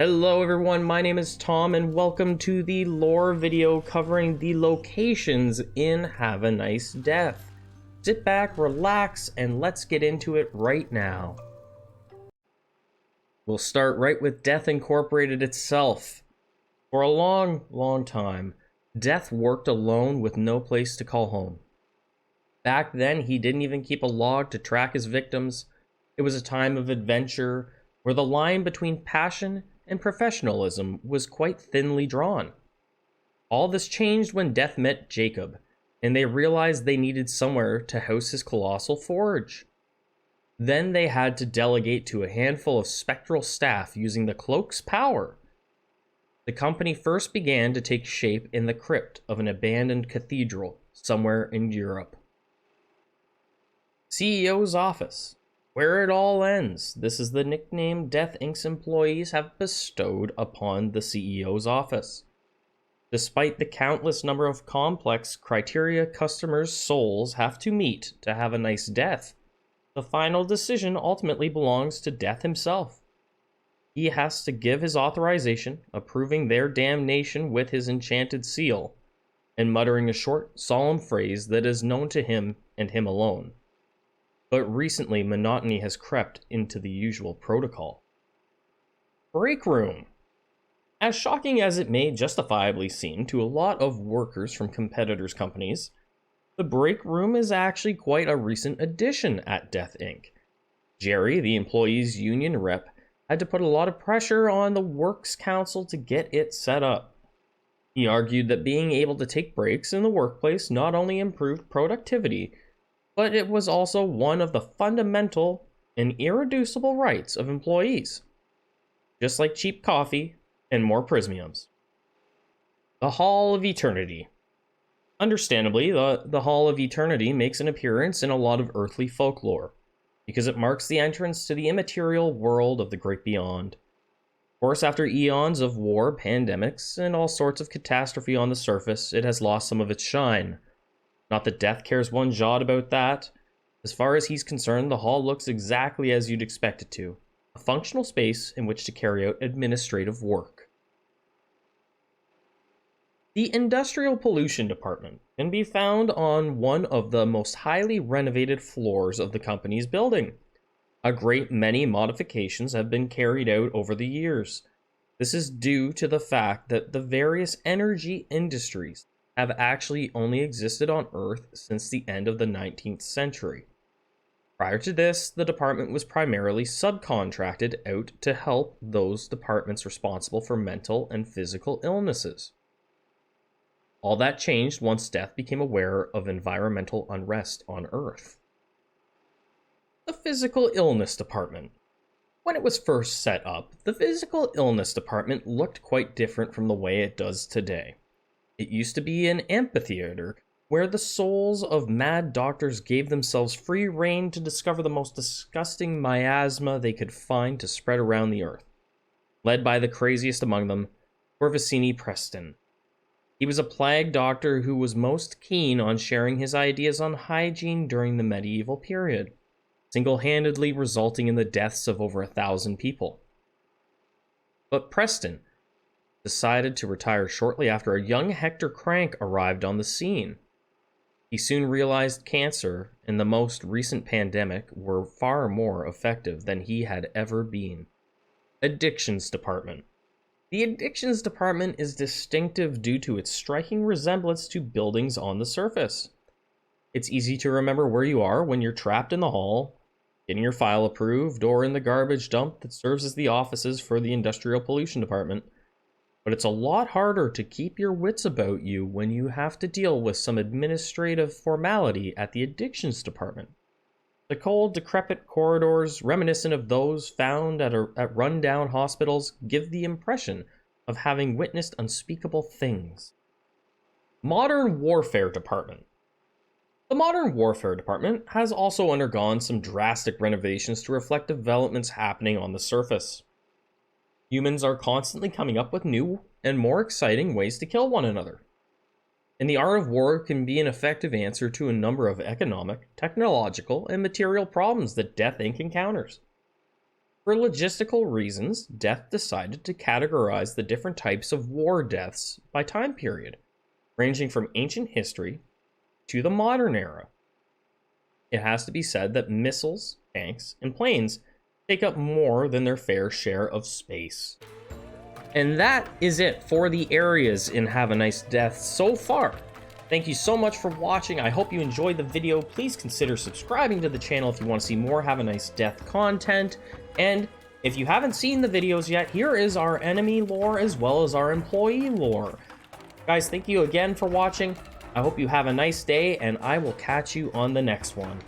Hello everyone, my name is Tom and welcome to the lore video covering the locations in Have a Nice Death. Sit back, relax, and let's get into it right now. We'll start right with Death Incorporated itself. For a long time, Death worked alone with no place to call home. Back then, he didn't even keep a log to track his victims. It was a time of adventure where the line between passion and professionalism was quite thinly drawn. All this changed when Death met Jacob, and they realized they needed somewhere to house his colossal forge. Then they had to delegate to a handful of spectral staff using the cloak's power. The company first began to take shape in the crypt of an abandoned cathedral somewhere in Europe. CEO's office. Where it all ends. This is the nickname Death Inc.'s employees have bestowed upon the CEO's office. Despite the countless number of complex criteria customers' souls have to meet to have a nice death, the final decision ultimately belongs to Death himself. He has to give his authorization, approving their damnation with his enchanted seal, and muttering a short, solemn phrase that is known to him and him alone. But recently, monotony has crept into the usual protocol. Break room. As shocking as it may justifiably seem to a lot of workers from competitors' companies, the break room is actually quite a recent addition at Death Inc. Jerry, the employees' union rep, had to put a lot of pressure on the Works Council to get it set up. He argued that being able to take breaks in the workplace not only improved productivity, but it was also one of the fundamental and irreducible rights of employees, just like cheap coffee and more prismiums. The Hall of Eternity. Understandably, the Hall of Eternity makes an appearance in a lot of earthly folklore, because it marks the entrance to the immaterial world of the great beyond. Of course, after eons of war, pandemics, and all sorts of catastrophe on the surface, it has lost some of its shine. Not that Death cares one jot about that. As far as he's concerned, the hall looks exactly as you'd expect it to. A functional space in which to carry out administrative work. The Industrial Pollution Department can be found on one of the most highly renovated floors of the company's building. A great many modifications have been carried out over the years. This is due to the fact that the various energy industries have actually only existed on Earth since the end of the 19th century. Prior to this, the department was primarily subcontracted out to help those departments responsible for mental and physical illnesses. All that changed once Death became aware of environmental unrest on Earth. The Physical Illness Department. When it was first set up, the Physical Illness Department looked quite different from the way it does today. It used to be an amphitheater where the souls of mad doctors gave themselves free rein to discover the most disgusting miasma they could find to spread around the earth. Led by the craziest among them, Corvicini Preston. He was a plague doctor who was most keen on sharing his ideas on hygiene during the medieval period, single-handedly resulting in the deaths of over 1,000 people. But Preston decided to retire shortly after a young Hector Crank arrived on the scene. He soon realized cancer and the most recent pandemic were far more effective than he had ever been. Addictions Department. The Addictions Department is distinctive due to its striking resemblance to buildings on the surface. It's easy to remember where you are when you're trapped in the hall, getting your file approved, or in the garbage dump that serves as the offices for the Industrial Pollution Department. But it's a lot harder to keep your wits about you when you have to deal with some administrative formality at the Addictions Department. The cold, decrepit corridors, reminiscent of those found at run-down hospitals, give the impression of having witnessed unspeakable things. Modern Warfare Department. The Modern Warfare Department has also undergone some drastic renovations to reflect developments happening on the surface. Humans are constantly coming up with new and more exciting ways to kill one another. And the art of war can be an effective answer to a number of economic, technological, and material problems that Death Inc. encounters. For logistical reasons, Death decided to categorize the different types of war deaths by time period, ranging from ancient history to the modern era. It has to be said that missiles, tanks, and planes take up more than their fair share of space. And that is it for the areas in Have a Nice Death so far. Thank you so much for watching. I hope you enjoyed the video. Please consider subscribing to the channel if you want to see more Have a Nice Death content. And if you haven't seen the videos yet, here is our enemy lore as well as our employee lore. Guys, thank you again for watching. I hope you have a nice day, and I will catch you on the next one.